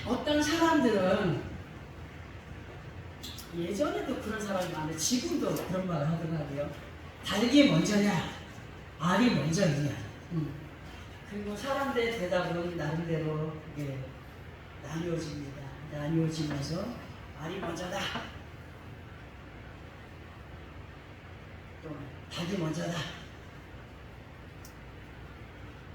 어떤 사람들은 예전에도 그런 사람이 많은데 지금도 그런 말을 하더라고요. 닭이 먼저냐 알이 먼저냐. 그리고 사람들의 대답은 나름대로 나뉘어집니다. 나뉘어지면서 알이 먼저다, 또 닭이 먼저다.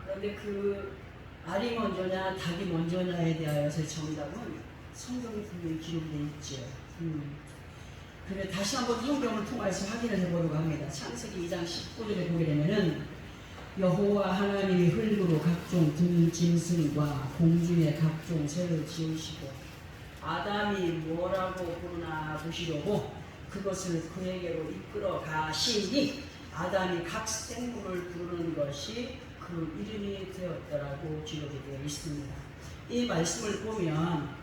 그런데 그 알이 먼저냐 닭이 먼저냐에 대하여서 정답은 성경에 분명히 기록되어 있죠. 그래 다시 한번 성경을 통해서 확인을 해보려고 합니다. 창세기 2장 19절에 보게 되면은 여호와 하나님이 흙으로 각종 들짐승과 공중의 각종 새를 지으시고 아담이 뭐라고 부르나 보시려고 그것을 그에게로 이끌어 가시니 아담이 각 생물을 부르는 것이 그 이름이 되었더라고 기록이 되어 있습니다. 이 말씀을 보면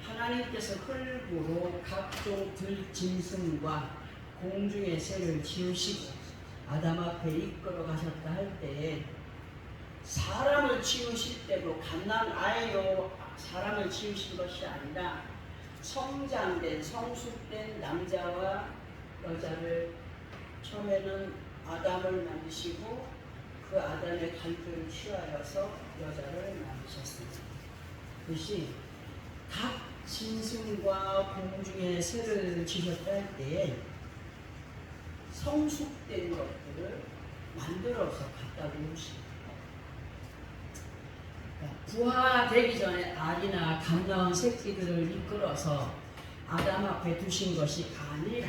하나님께서 흙으로 각종 들짐승과 공중의 새를 지으시고 아담 앞에 이끌어 가셨다 할 때에 사람을 지으실 때도 갓난아이로 사람을 지으신 것이 아니라 성장된 성숙된 남자와 여자를 처음에는 아담을 만드시고 그 아담의 발표를 취하여서 여자를 만드셨습니다. 그것이 각 짐승과 공중의 새를 지으셨다 할 때에 성숙된 것들을 만들어서 갖다 놓으십니다. 부화되기 전에 알이나 갓나온 새끼들을 이끌어서 아담 앞에 두신 것이 아니라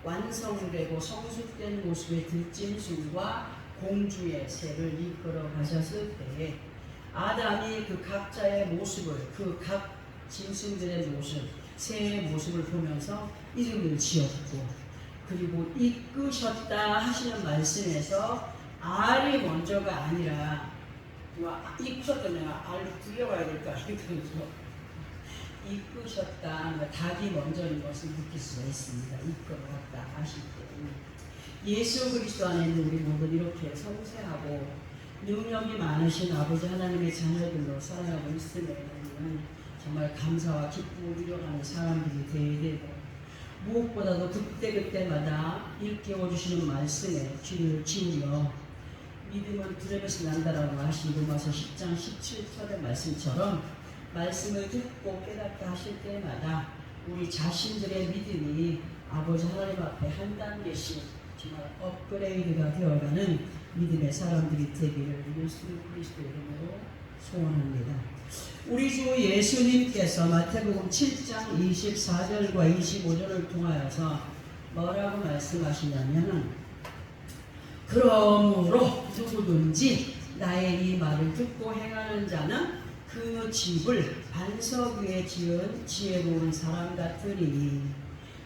완성되고 성숙된 모습의 들짐승과 공중의 새를 이끌어 가셨을 때에 아담이 그 각자의 모습을 그 각 짐승들의 모습, 새의 모습을 보면서 이름을 지었고 그리고 이끄셨다 하시는 말씀에서 알이 먼저가 아니라 이끄셨다면 알을 굴려가야 될 거 아니거든요. 이끄셨다, 닭이 먼저인 것을 느낄 수가 있습니다. 이끌어갔다 하실 때 예수 그리스도 안에 있는 우리 모두 이렇게 섬세하고 능력이 많으신 아버지 하나님의 자녀들로 살아가고 있음에 정말 감사와 기쁨을 누려가는 사람들이 되어야 되고 무엇보다도 그때그때마다 일깨워 주시는 말씀에 귀를 기울여 믿음은 들음에서 난다라고 하신 로마서 10장 17절의 말씀처럼 말씀을 듣고 깨닫게 하실 때마다 우리 자신들의 믿음이 아버지 하나님 앞에 한 단계씩 정말 업그레이드가 되어가는 믿음의 사람들이 되기를 예수 그리스도의 이름으로 소원합니다. 우리 주 예수님께서 마태복음 7장 24절과 25절을 통하여서 뭐라고 말씀하시냐면 그러므로 누구든지 나의 이 말을 듣고 행하는 자는 그 집을 반석 위에 지은 지혜로운 사람 같으니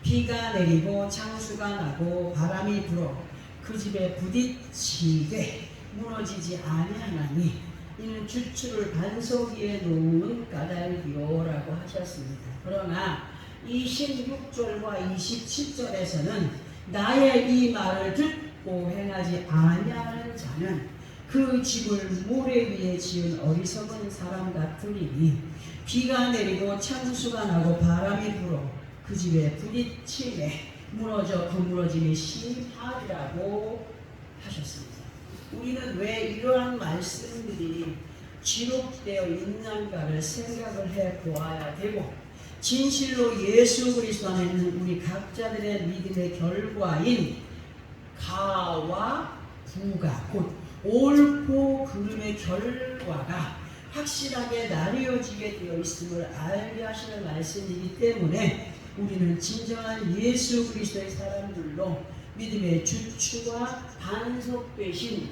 비가 내리고 창수가 나고 바람이 불어 그 집에 부딪히되 무너지지 아니하나니 이는 주추를 반석 위에 놓은 까닭이요라고 하셨습니다. 그러나 26절과 27절에서는 나의 이 말을 듣고 행하지 아니하는 자는 그 집을 모래 위에 지은 어리석은 사람 같으니 비가 내리고 창수가 나고 바람이 불어 그 집에 부딪히매 무너져 그 무너짐이 심하리라고 하셨습니다. 우리는 왜 이러한 말씀들이 기록되어 있는가를 생각을 해 보아야 되고 진실로 예수 그리스도 안에 있는 우리 각자들의 믿음의 결과인 가와 부가 곧 옳고 그름의 결과가 확실하게 나뉘어지게 되어 있음을 알게 하시는 말씀이기 때문에 우리는 진정한 예수 그리스도의 사람들로 믿음의 주추와 반석 되신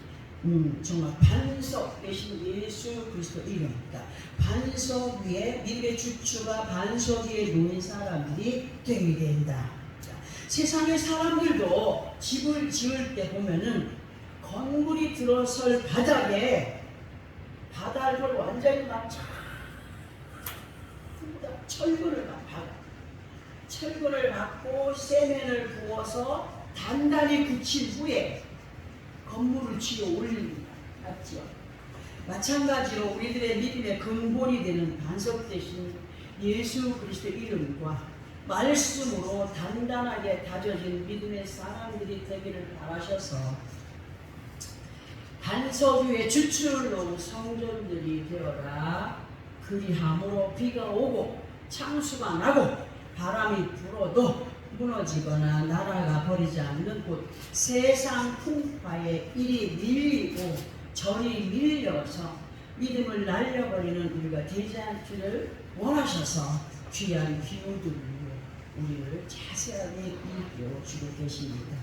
정말 반석 되신 예수 그리스도 이름입니다. 반석 위에 믿음의 주추가 반석 위에 놓인 사람들이 되게 된다. 세상의 사람들도 집을 지을 때 보면은 건물이 들어설 바닥에 바닥을 완전히 막 철근을 막 박아. 철근을 박고 세면을 부어서 단단히 굳힌 후에 건물을 지어 올립니다. 맞죠? 마찬가지로 우리들의 믿음의 근본이 되는 반석 대신 예수 그리스도의 이름과 말씀으로 단단하게 다져진 믿음의 사람들이 되기를 바라셔서 단서주의 주축을 놓은 성전들이 되어라. 그리함으로 비가 오고 창수가 나고 바람이 불어도 무너지거나 날아가 버리지 않는 곳 세상 풍파에 이리 밀리고 저리 밀려서 믿음을 날려버리는 우리가 되지 않기를 원하셔서 귀한 기호들로 우리를 자세하게 일깨워주고 계십니다.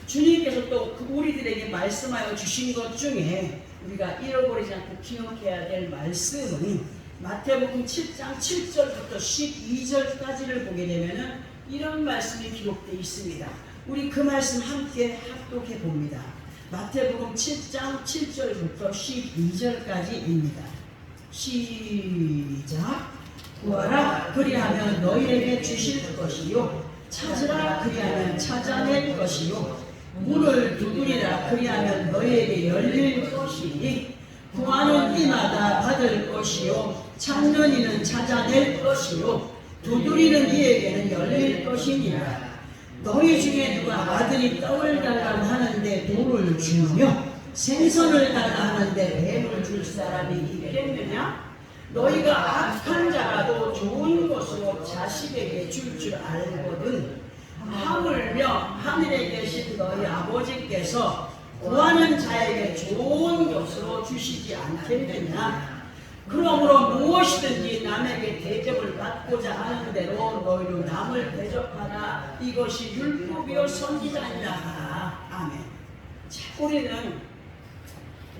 주님께서 또 우리들에게 말씀하여 주신 것 중에 우리가 잃어버리지 않고 기억해야 될 말씀은 마태복음 7장 7절부터 12절까지를 보게 되면 이런 말씀이 기록되어 있습니다. 우리 그 말씀 함께 합독해 봅니다. 마태복음 7장 7절부터 12절까지입니다. 시작. 구하라 그리하면 너희에게 주실 것이요 찾으라 그리하면 찾아낼 것이요 문을 두드리라 그리하면 너희에게 열릴 것이니 구하는 이마다 받을 것이요 찾는 이는 찾아낼 것이요 두드리는 이에게는 열릴 것이니라. 너희 중에 누가 아들이 떡을 달라고 하는데 돌을 주며 생선을 달라 하는데 뱀을 줄 사람이 있겠느냐? 너희가 악한 자라도 좋은 것으로 자식에게 줄 줄 알거든 하물며 하늘에 계신 너희 아버지께서 구하는 자에게 좋은 것으로 주시지 않겠느냐? 그러므로 무엇이든지 남에게 대접을 받고자 하는 대로 너희도 남을 대접하라. 이것이 율법이요 선지자니라 하라. 아멘. 자, 우리는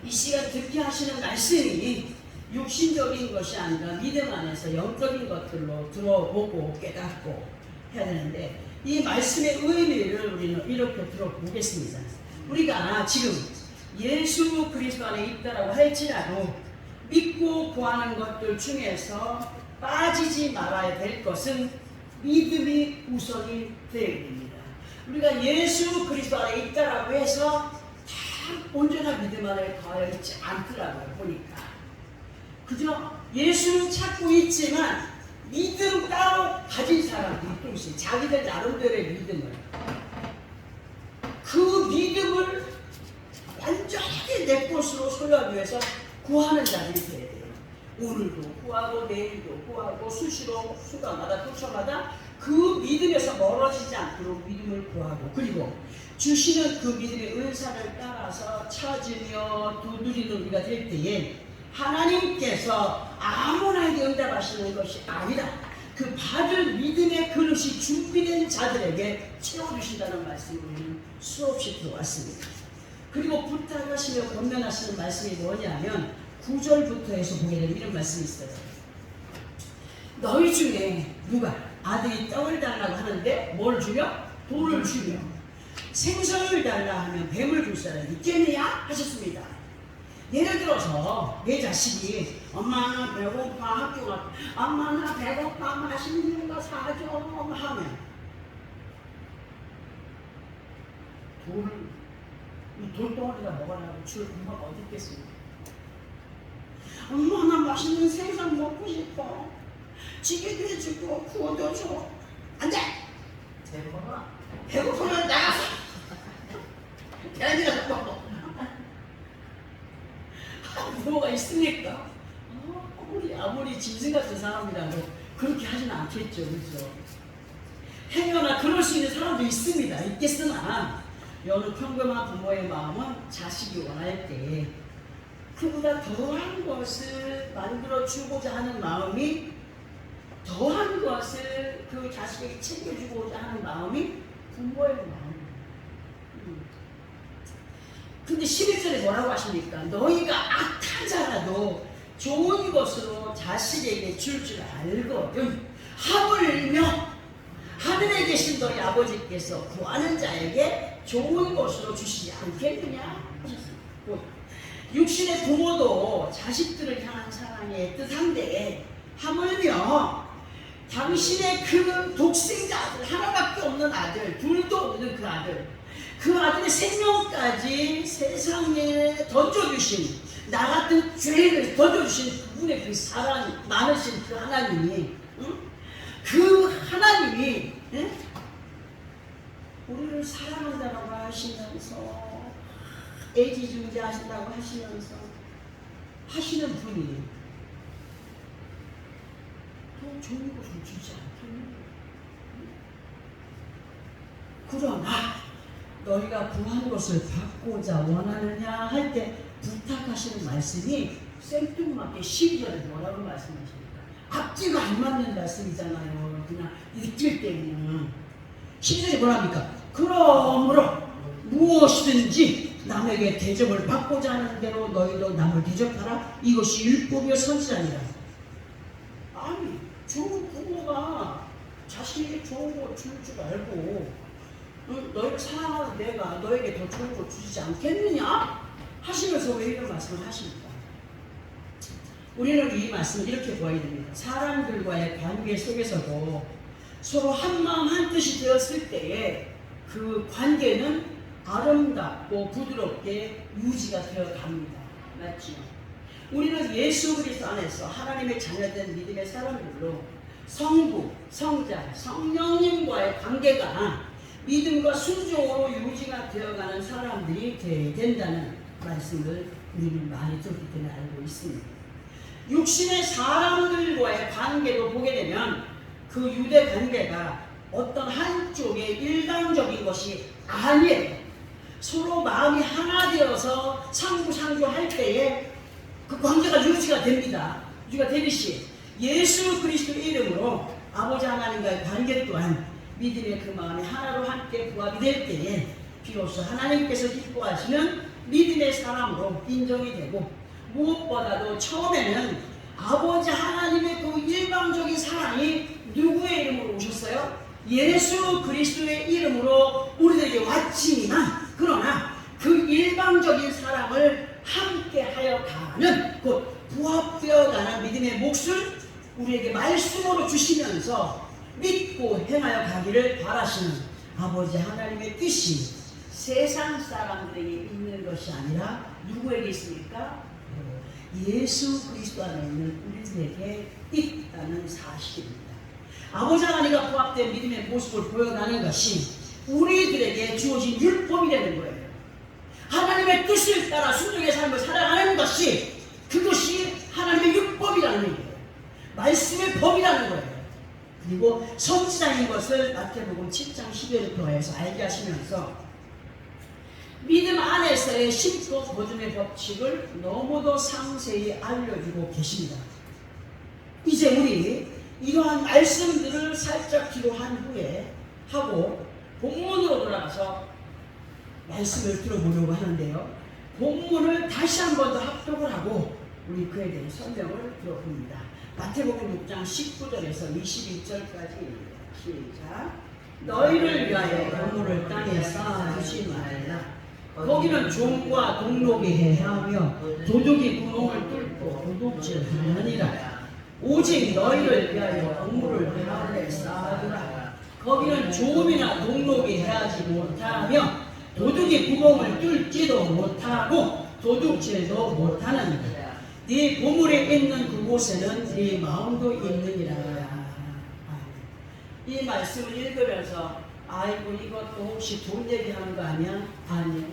이 시간 듣게 하시는 말씀이 육신적인 것이 아니라 믿음 안에서 영적인 것들로 들어보고 깨닫고 해야 되는데 이 말씀의 의미를 우리는 이렇게 들어보겠습니다. 우리가 지금 예수 그리스도 안에 있다라고 할지라도 믿고 구하는 것들 중에서 빠지지 말아야 될 것은 믿음이 우선이 되어야 됩니다. 우리가 예수 그리스도 안에 있다라고 해서 다 온전한 믿음 안에 가여 있지 않더라고요. 보니까 그저 예수를 찾고 있지만 믿음 따로 가진 사람들이 또 있어요. 자기들 나름대로의 믿음을 그 믿음을 완전하게 내 것으로 소유하기 위해서 구하는 자들이 돼야 돼요. 오늘도 구하고 내일도 구하고 수시로 수가마다 도처마다 그 믿음에서 멀어지지 않도록 믿음을 구하고 그리고 주시는 그 믿음의 은사를 따라서 찾으며 두드리는 우리가 될 때에 하나님께서 아무나에게 응답하시는 것이 아니라 그 받을 믿음의 그릇이 준비된 자들에게 채워주신다는 말씀을 우리는 수없이 들어왔습니다. 그리고 부탁하시며 권면하시는 말씀이 뭐냐면 9절부터 해서 보게 되면 이런 말씀이 있어요. 너희 중에 누가 아들이 떡을 달라고 하는데 뭘 주며? 돌을 주며 생선을 달라 하면 뱀을 줄 사람이 있겠느냐? 하셨습니다. 예를 들어서 내 자식이 엄마 나 배고파 학교 가 엄마 나 배고파 맛있는 거 사줘 하면 돌덩어리가 먹으라고 줄 엄마가 어디 있겠습니까? 엄마 나 맛있는 생선 먹고 싶어. 찌개도 해주고 구워도 줘. 안 돼! 배고프면 나가서 걔네들이 먹어. 뭐가 있습니까? 아무리 짐승 같은 사람이라도 그렇게 하지는 않겠죠. 그렇죠? 행여나 그럴 수 있는 사람도 있습니다. 있겠으나 여느 평범한 부모의 마음은 자식이 원할 때 그보다 더한 것을 만들어주고자 하는 마음이 더한 것을 그 자식에게 챙겨주고자 하는 마음이 부모의 마음입니다. 근데 11절에 뭐라고 하십니까? 너희가 악한 자라도 좋은 것으로 자식에게 줄 줄 알거든 하물며 하늘에 계신 너희 아버지께서 구하는 자에게 좋은 것으로 주시지 않겠느냐? 육신의 부모도 자식들을 향한 사랑의 뜻한데 하물며 당신의 그 독생자 아들 하나밖에 없는 아들 둘도 없는 그 아들의 생명까지 세상에 던져주신 나 같은 죄를 던져주신 그분의 그 사랑 많으신 그 하나님이, 응? 그 하나님이, 응? 우리를 사랑한다고 하시면서 애지중지하신다고 하시면서 하시는 분이 더 좋은 것을 주지 않겠니? 그러나 너희가 구한 것을 받고자 원하느냐 할 때 부탁하시는 말씀이 생뚱맞게 12절에 뭐라고 말씀하십니까? 앞뒤가 안 맞는 말씀이잖아요. 그냥 읽을 때는 12절에 뭐랍니까? 그러므로 무엇이든지 남에게 대접을 받고자 하는 대로 너희도 남을 대접하라. 이것이 율법이요 선지자니라. 아니, 좋은 부모가 자식에게 좋은 거 줄 줄 알고 너희를 사랑하는 내가 너에게 더 좋은 거 주지 않겠느냐? 하시면서 왜 이런 말씀을 하십니까? 우리는 이 말씀을 이렇게 보아야 됩니다. 사람들과의 관계 속에서도 서로 한마음 한뜻이 되었을 때에 그 관계는 아름답고 부드럽게 유지가 되어 갑니다. 맞죠? 우리는 예수 그리스도 안에서 하나님의 자녀된 믿음의 사람들로 성부, 성자, 성령님과의 관계가 믿음과 순종으로 유지가 되어가는 사람들이 되어야 된다는 말씀을 우리는 많이 들었기 때문에 알고 있습니다. 육신의 사람들과의 관계도 보게 되면 그 유대 관계가 어떤 한쪽의 일방적인 것이 아니에요. 서로 마음이 하나 되어서 상부상조할 때에 그 관계가 유지가 됩니다. 유지가 되듯이 예수 그리스도의 이름으로 아버지 하나님과의 관계 또한 믿음의 그 마음이 하나로 함께 부합이 될 때에 비로소 하나님께서 기뻐하시는 믿음의 사람으로 인정이 되고, 무엇보다도 처음에는 아버지 하나님의 그 일방적인 사랑이 누구의 이름으로 오셨어요? 예수 그리스도의 이름으로 우리들에게 왔지만, 그러나 그 일방적인 사랑을 함께하여 가는, 곧 부합되어 가는 믿음의 몫을 우리에게 말씀으로 주시면서 믿고 행하여 가기를 바라시는 아버지 하나님의 뜻이 세상 사람들에게 있는 것이 아니라 누구에게 있습니까? 예수 그리스도 안에 있는 우리들에게 있다는 사실입니다. 아버지 하나님과 부합된 믿음의 모습을 보여가는 것이 우리들에게 주어진 율법이 되는 거예요. 하나님의 뜻을 따라 순종의 삶을 살아가는 것이, 그것이 하나님의 율법이라는 얘기예요. 말씀의 법이라는 거예요. 그리고 선지자인 것을 마태복음 7장 10절을 통해서 알게 하시면서 믿음 안에서의 신도 보존의 법칙을 너무도 상세히 알려주고 계십니다. 이제 우리 이러한 말씀들을 살짝 기록한 후에 하고 본문으로 돌아가서 말씀을 들어보려고 하는데요. 본문을 다시 한 번 더 합독을 하고 우리 그에 대해 설명을 들어봅니다. 마태복음 6장 19절에서 21절까지 시작. 너희를 위하여 건물을 땅에 쌓아두지 말라. 거기는 종과 동록이 해하며 도둑이 구멍을 뚫고 도둑질하느니라. 오직 너희를 위하여 건물을 하늘에 쌓아두라. 거기는 조음이나 동록이 해하지 못하며 도둑이 구멍을 뚫지도 못하고 도둑질도 못하느니라. 네 보물에 있는 그곳에는 네 마음도 있느니라. 이 말씀을 읽으면서 아이고 이것도 혹시 돈 얘기하는 거 아니야? 아니요.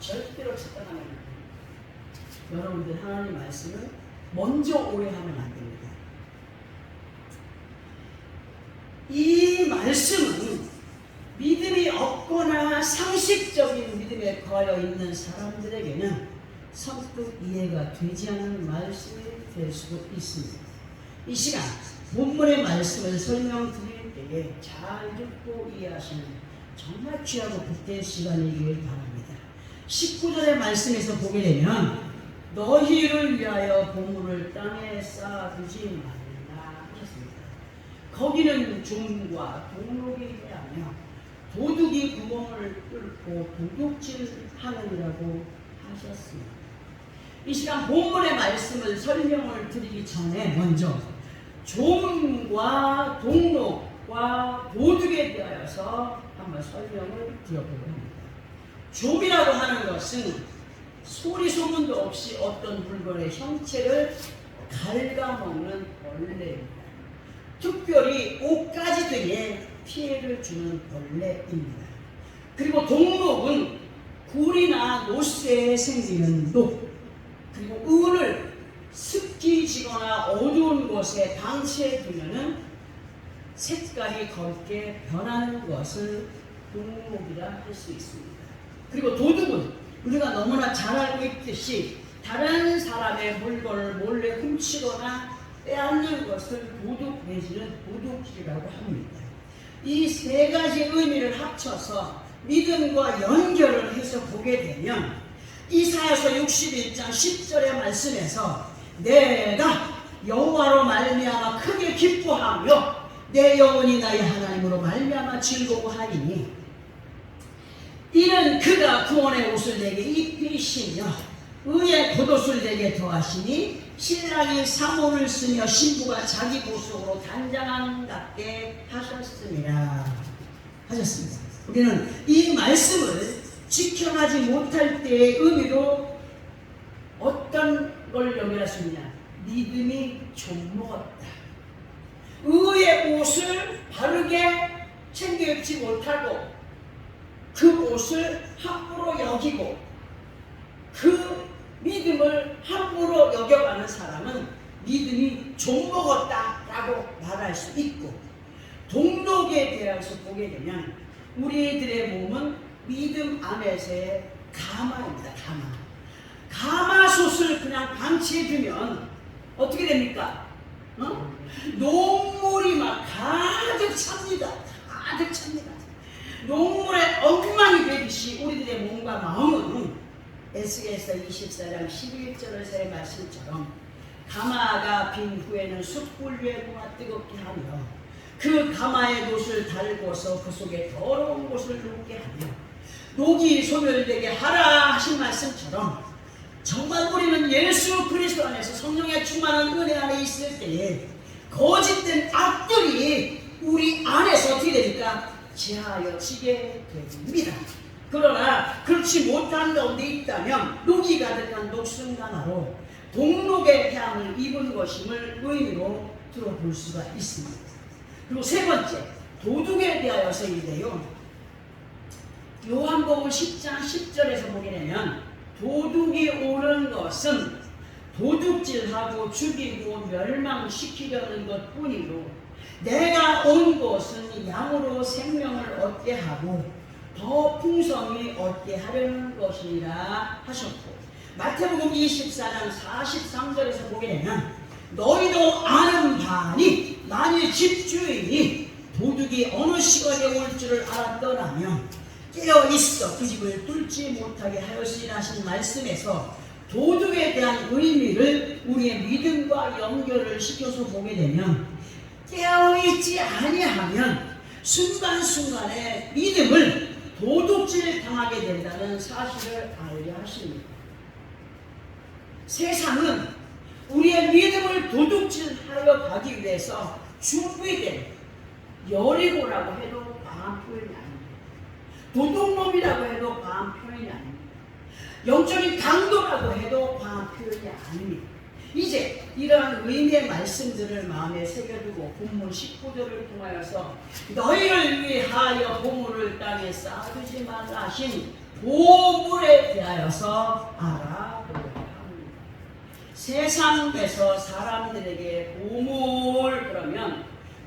절대로 착각하면 안 됩니다. 여러분들 하나님 말씀을 먼저 오해하면 안 됩니다. 이 말씀은 믿음이 없거나 상식적인 믿음에 거하여 있는 사람들에게는 선뜻 이해가 되지 않는 말씀이 될 수도 있습니다. 이 시간 본문의 말씀을 설명드릴 때에 잘 듣고 이해하시는 정말 귀하고 복된 시간이길 바랍니다. 19절의 말씀에서 보게 되면 너희를 위하여 보물을 땅에 쌓아두지 말라 하셨습니다. 거기는 종과 동록이 해하며 도둑이 구멍을 뚫고 도둑질하느니라고 하셨습니다. 이 시간 본문의 말씀을 설명을 드리기 전에 먼저 종과 동록과 도둑에 대하여서 한번 설명을 드려보려 합니다. 종이라고 하는 것은 소리 소문도 없이 어떤 물건의 형체를 갉아먹는 벌레입니다. 특별히 옷가지들에 피해를 주는 벌레입니다. 그리고 동록은 굴이나 노쇠에 생기는 녹, 그리고 은을 습기 지거나 어두운 곳에 방치해 두면은 색깔이 검게 변하는 것을 동록이라 할 수 있습니다. 그리고 도둑은 우리가 너무나 잘 알고 있듯이 다른 사람의 물건을 몰래 훔치거나 빼앗는 것을 도둑 내지는 도둑질이라고 합니다. 이 세 가지 의미를 합쳐서 믿음과 연결을 해서 보게 되면 이사야서 61장 10절의 말씀에서 내가 여호와로 말미암아 크게 기뻐하며 내 영혼이 나의 하나님으로 말미암아 즐거워하리니 이는 그가 구원의 옷을 내게 입히시며 의의 겉옷을 내게 더하시니 신랑이 사모를 쓰며 신부가 자기 보석으로 단장한 같게 하셨습니다. 우리는 이 말씀을 지켜가지 못할 때의 의미로 어떤 걸 연결할 수 있냐? 믿음이 좀먹었다. 의의 옷을 바르게 챙겨 입지 못하고 그 옷을 함부로 여기고 그 믿음을 함부로 여겨가는 사람은 믿음이 좀먹었다라고 말할 수 있고, 동록에 대해서 보게 되면 우리들의 몸은 믿음 안에서의 가마입니다. 가마솥을 그냥 방치해두면 어떻게 됩니까? 녹물이 막 가득 찹니다. 녹물에 엉망이 되듯이 우리들의 몸과 마음은 에스겔서 24장 11절의 말씀처럼 가마가 빈 후에는 숯불 위에 누가 뜨겁게 하며 그 가마의 돛을 달고서 그 속에 더러운 것을 녹게 하며 녹이 소멸되게 하라 하신 말씀처럼 정말 우리는 예수 그리스도 안에서 성령의 충만한 은혜 안에 있을 때에 거짓된 악들이 우리 안에서 어떻게 됩니까? 제하여 지게 됩니다. 그러나 그렇지 못한 가운데 있다면 녹이 가득한 녹순가마로 동록의 향을 입은 것임을 의미로 들어볼 수가 있습니다. 그리고 세 번째, 도둑에 대하여서인데요. 요한복음 10장 10절에서 보게 되면 도둑이 오는 것은 도둑질하고 죽이고 멸망시키려는 것뿐이로 내가 온 것은 양으로 생명을 얻게 하고 더 풍성히 얻게 하려는 것이라 하셨고, 마태복음 24장 43절에서 보게 되면 너희도 아는 바니 만일 집주인이 도둑이 어느 시간에 올 줄을 알았더라며 깨어있어 그 집을 뚫지 못하게 하였으리라 하신 말씀에서 도둑에 대한 의미를 우리의 믿음과 연결을 시켜서 보게 되면 깨어있지 아니하면 순간순간에 믿음을 도둑질 당하게 된다는 사실을 알게 하십니다. 세상은 우리의 믿음을 도둑질하여 가기 위해서 준비된 여리고라고 해도 과한 표현이 아닙니다. 도둑놈이라고 해도 과한 표현이 아닙니다. 영적인 강도라고 해도 과한 표현이 아닙니다. 이제 이러한 의미의 말씀들을 마음에 새겨두고 본문 19절을 통하여서 너희를 위하여 보물을 땅에 쌓아두지 말라 하신 보물에 대하여서 알아보려고 합니다. 세상에서 사람들에게 보물 그러면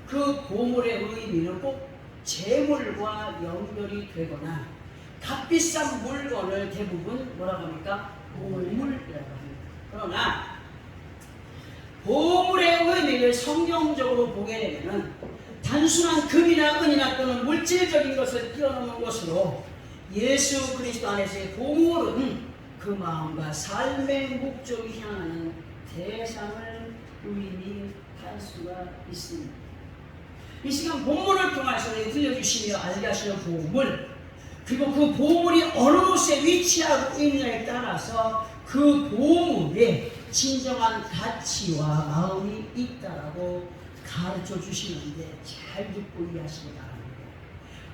그 보물의 의미는 꼭 재물과 연결이 되거나 값비싼 물건을 대부분 뭐라고 합니까? 보물이라고 합니다. 그러나 보물의 의미를 성경적으로 보게 되면 단순한 금이나 은이나 또는 물질적인 것을 뛰어넘는 것으로 예수 그리스도 안에서의 보물은 그 마음과 삶의 목적이 향하는 대상을 의미할 수가 있습니다. 이 시간 본문을 통해서 들려주시며 알게 하시는 보물, 그리고 그 보물이 어느 곳에 위치하고 있느냐에 따라서 그 보물에 진정한 가치와 마음이 있다라고 가르쳐 주시는데 잘 듣고 이해하시기 바랍니다.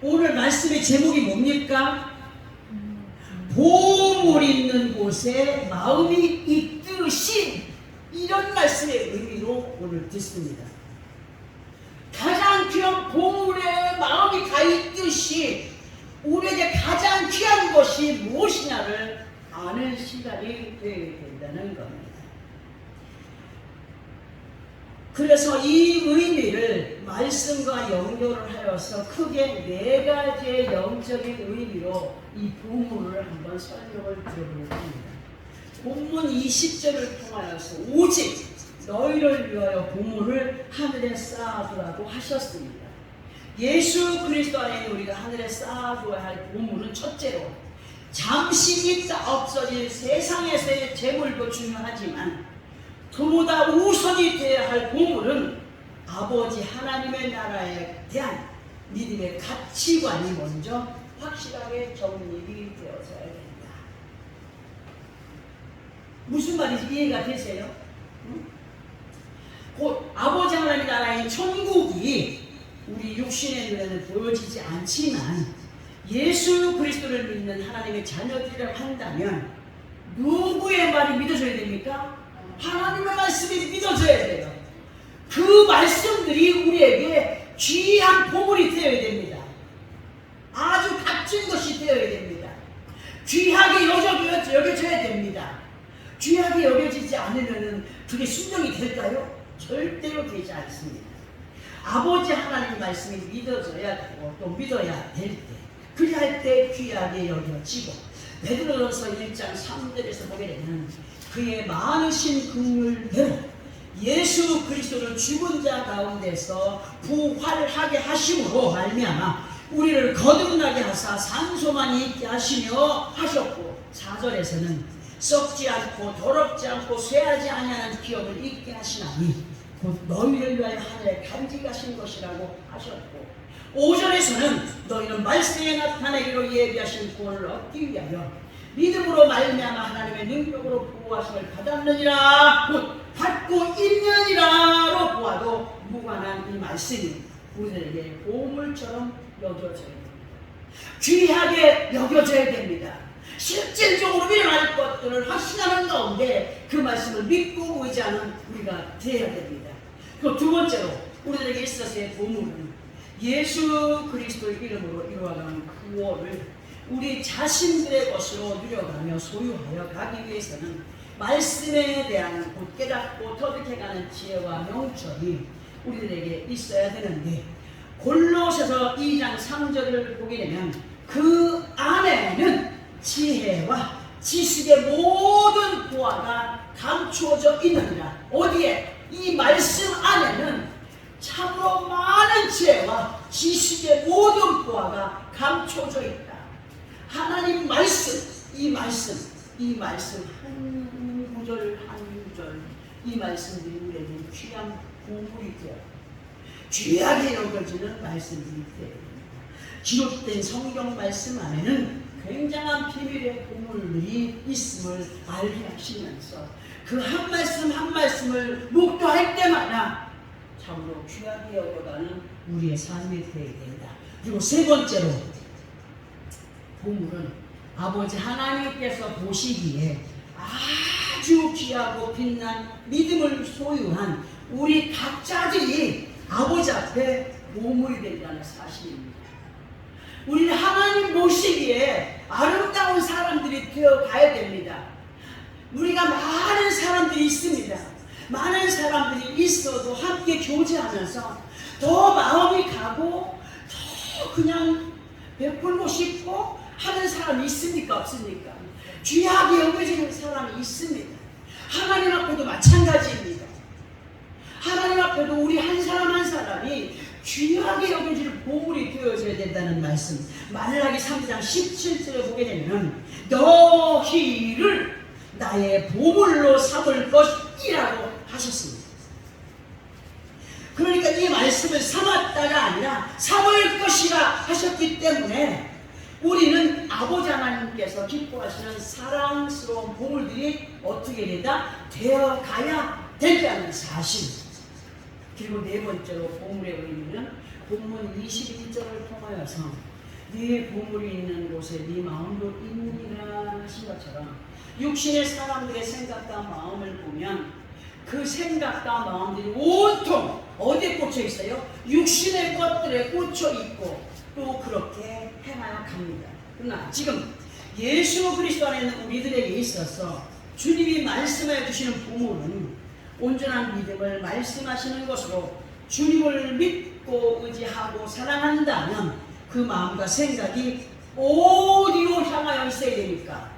오늘 말씀의 제목이 뭡니까? 보물 있는 곳에 마음이 있듯이, 이런 말씀의 의미로 오늘 듣습니다. 가장 귀한 보물에 마음이 가 있듯이 우리에게 가장 귀한 것이 무엇이냐를 아는 시간이 되어야 된다는 겁니다. 그래서 이 의미를 말씀과 연결을 하여서 크게 4가지의 영적인 의미로 이 보물을 한번 설명을 드려보려고 합니다. 본문 20절을 통하여서 오직 너희를 위하여 보물을 하늘에 쌓아두라고 하셨습니다. 예수 그리스도 안에 우리가 하늘에 쌓아두어야 할 보물은 첫째로 잠시 있다 없어질 세상에서의 재물도 중요하지만 그보다 우선이 되어야 할 보물은 아버지 하나님의 나라에 대한 믿음의 가치관이 먼저 확실하게 정립이 되어져야 된다. 무슨 말인지 이해가 되세요? 곧 아버지 하나님의 나라인 천국이 우리 육신의 눈에는 보여지지 않지만 예수 그리스도를 믿는 하나님의 자녀들이라고 한다면 누구의 말이 믿어져야 됩니까? 하나님의 말씀이 믿어져야 돼요. 그 말씀들이 우리에게 귀한 보물이 되어야 됩니다. 아주 값진 것이 되어야 됩니다. 귀하게 여겨져야 됩니다. 귀하게 여겨지지 않으면 그게 순종이 될까요? 절대로 되지 않습니다. 아버지 하나님 말씀이 믿어져야 되고 또 믿어야 될 때, 그리할 때 귀하게 여겨지고, 베드로전서 1장 3절에서 보게 되면 그의 많으신 긍휼대로 예수 그리스도를 죽은 자 가운데서 부활하게 하심으로 말미암아 우리를 거듭나게 하사 산소만이 있게 하시며 하셨고, 4절에서는 썩지 않고 더럽지 않고 쇠하지 아니하는 기업을 있게 하시나니 곧 너희를 위하여 하늘에 간직하신 것이라고 하셨고, 5절에서는 너희는 말씀에 나타내기로 예비하신 구원을 얻기 위하여 믿음으로 말미암아 하나님의 능력으로 보호하심을 받았느니라. 곧 받고 있느니라로 보아도 무관한 이 말씀이 우리들에게 보물처럼 여겨져야 됩니다. 귀하게 여겨져야 됩니다. 실질적으로 일어날 것들을 확신하는 가운데 그 말씀을 믿고 의지하는 우리가 되어야 됩니다. 그리고 두 번째로 우리들에게 있어서의 보물은 예수 그리스도의 이름으로 이루어가는 구원을 우리 자신들의 것으로 누려가며 소유하여 가기 위해서는 말씀에 대한 곧 깨닫고 터득해가는 지혜와 명철이 우리들에게 있어야 되는데, 골로새서 2장 3절을 보게 되면 그 안에는 지혜와 지식의 모든 보화가 감추어져 있느니라. 어디에? 이 말씀 안에는 참으로 많은 지혜와 지식의 모든 보화가 감춰져 있다. 하나님 말씀, 이 말씀 한 구절 한 구절, 이 말씀들이 우리에게 귀한 보물이 되어 귀하게 여겨지는 말씀들이 되어 기록된 성경 말씀 안에는 굉장한 비밀의 보물들이 있음을 알게 하시면서 그 한 말씀 한 말씀을 묵도할 때마다 참으로 귀하게 여겨가는 우리의 삶이 되어야 된다. 그리고 세 번째로 보물은 아버지 하나님께서 보시기에 아주 귀하고 빛난 믿음을 소유한 우리 각자들이 아버지 앞에 보물이 된다는 사실입니다. 우리는 하나님 보시기에 아름다운 사람들이 되어 가야 됩니다. 우리가 많은 사람들이 있습니다. 많은 사람들이 있어도 함께 교제하면서 더 마음이 가고 더 그냥 베풀고 싶고 하는 사람이 있습니까? 없습니까? 귀하게 여겨지는 사람이 있습니다. 하나님 앞에도 마찬가지입니다. 하나님 앞에도 우리 한 사람 한 사람이 귀하게 여겨지는 보물이 되어져야 된다는 말씀, 말라기 3장 17절을 보게 되면 너희를 나의 보물로 삼을 것이라고 하셨습니다. 그러니까 이 말씀을 삼았다가 아니라 삼을 것이라 하셨기 때문에 우리는 아버지 하나님께서 기뻐하시는 사랑스러운 보물들이 어떻게 되다? 되어가야 된다는 사실. 그리고 네 번째로 보물의 의미는 본문 21절을 통하여서 네 보물이 있는 곳에 네 마음도 있느니라 하신 것처럼 육신의 사람들의 생각과 마음을 보면 그 생각과 마음들이 온통 어디에 꽂혀 있어요? 육신의 것들에 꽂혀 있고 또 그렇게 행하여 갑니다. 그러나 지금 예수 그리스도 안에 있는 우리들에게 있어서 주님이 말씀해 주시는 보물은 온전한 믿음을 말씀하시는 것으로 주님을 믿고 의지하고 사랑한다면 그 마음과 생각이 어디로 향하여 있어야 됩니까?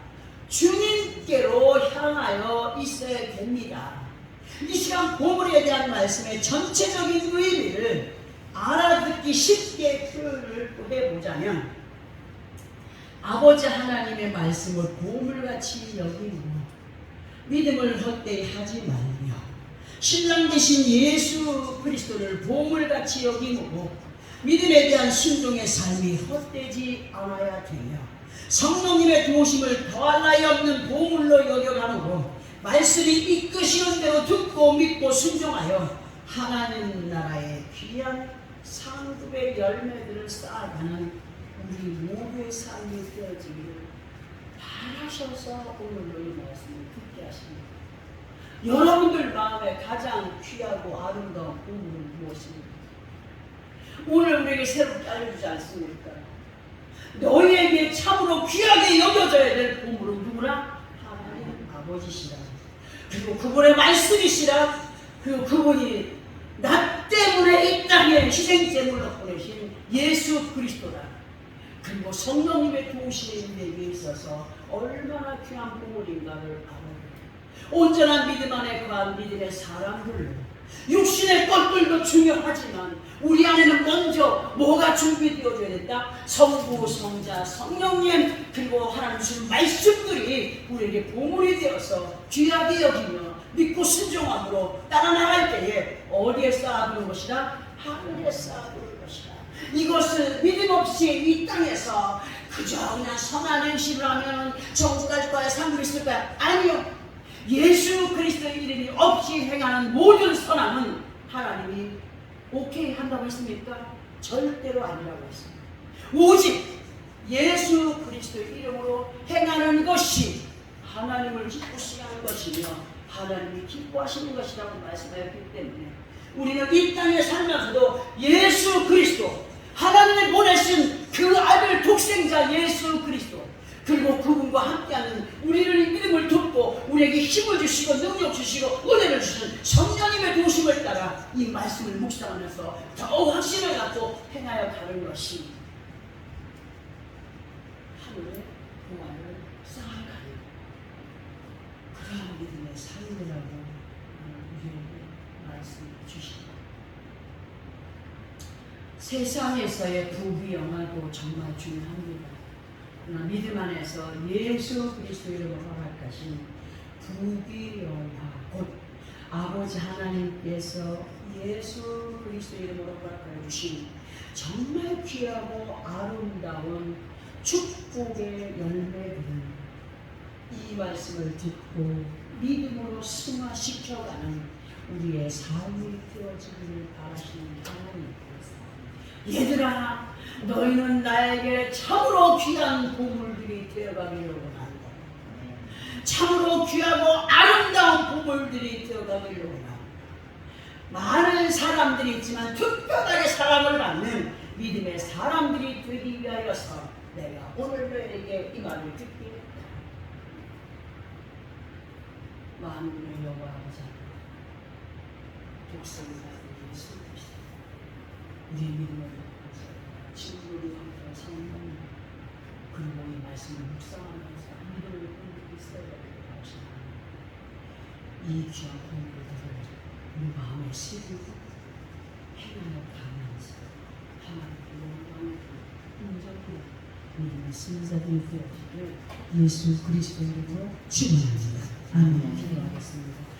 주님께로 향하여 있어야 됩니다. 이 시간 보물에 대한 말씀의 전체적인 의미를 알아듣기 쉽게 표현을 해보자면 아버지 하나님의 말씀을 보물같이 여기고 믿음을 헛되이 하지 말며 신랑 되신 예수 그리스도를 보물같이 여기고 믿음에 대한 순종의 삶이 헛되지 않아야 되며 성령님의 도우심을 더할 나위 없는 보물로 여겨가므로 말씀이 이끄시는 대로 듣고 믿고 순종하여 하나님 나라의 귀한 상급의 열매들을 쌓아가는 우리 모두의 삶이 되어지기를 바라셔서 오늘도 이 말씀을 듣게 하십니다. 여러분들 마음에 가장 귀하고 아름다운 보물은 무엇입니까? 오늘 우리에게 새롭게 알려주지 않습니까? 너희에게 참으로 귀하게 여겨져야 될 보물은 누구나? 하나님 아버지시라. 그리고 그분의 말씀이시라. 그리고 그분이 나 때문에 이 땅에 희생제물로 보내신 예수 그리스도라. 그리고 성령님의 도우심이 내게 있어서 얼마나 귀한 보물인가를 알아요. 온전한 믿음 안에 거한 믿음의 사람들로 육신의 것들도 중요하지만 우리 안에는 먼저 뭐가 준비되어져야 된다? 성부, 성자, 성령님 그리고 하나님 주신 말씀들이 우리에게 보물이 되어서 귀하게 여기며 믿고 순종함으로 따라 나갈 때에 어디에 쌓아두는 것이다? 하늘에 쌓아두는 것이다. 이것은 믿음 없이 이 땅에서 그저 그냥 선한 행실을 하면 천국 갈 거야, 상급 있을 거야. 아니요. 예수 그리스도의 이름이 없이 행하는 모든 선함은 하나님이 오케이 한다고 했습니까? 절대로 아니라고 했습니다. 오직 예수 그리스도의 이름으로 행하는 것이 하나님을 기쁘시게 하는 것이며 하나님이 기뻐하시는 것이라고 말씀하였기 때문에 우리는 이 땅에 살면서도 예수 그리스도 하나님이 보내신 그 아들 독생자 예수 그리스도 그리고 그분과 함께하는 우리를 믿음을 돕고 우리에게 힘을 주시고 능력 주시고 은혜를 주시는 성령님의 도우심을 따라 이 말씀을 묵상하면서 더욱 확신을 갖고 행하여 가는 것이 하늘의 보화를 쌓아가는 그러한 믿음의 삶이라고 우리에게 말씀해 주십니다. 세상에서의 부귀영화도 정말 중요합니다. 그러나 믿음 안에서 예수 그리스도 이름으로 허락하신 부귀영화 곧 아버지 하나님께서 예수 그리스도 이름으로 허락하여 주신 정말 귀하고 아름다운 축복의 열매들은 이 말씀을 듣고 믿음으로 승화시켜가는 우리의 삶이 되어지기를 바라시는 하나님께서 얘들아 너희는 나에게 참으로 귀한 보물들이 되어가기를 원한다. 참으로 귀하고 아름다운 보물들이 되어가기를 원한다. 많은 사람들이 있지만 특별하게 사랑을 받는 믿음의 사람들이 되기 위하여서 내가 오늘 너희에게 이 말을 듣게 했다. 만군의 여호와 아버지 독생자 예수 그리스도 우리의 믿음을 친구를 함께 성령 그리고 이 말씀을 묵상하면서 믿음을 끊고 있어야 되는 것입니다. 이 귀한 공부들을 우리 마음에 새기고 행하여 가면서 하나님께 영광을 인정하고 믿음의 승자들이 되어지길 예수 그리스도 이름으로 축원합니다. 아멘. 기도하겠습니다.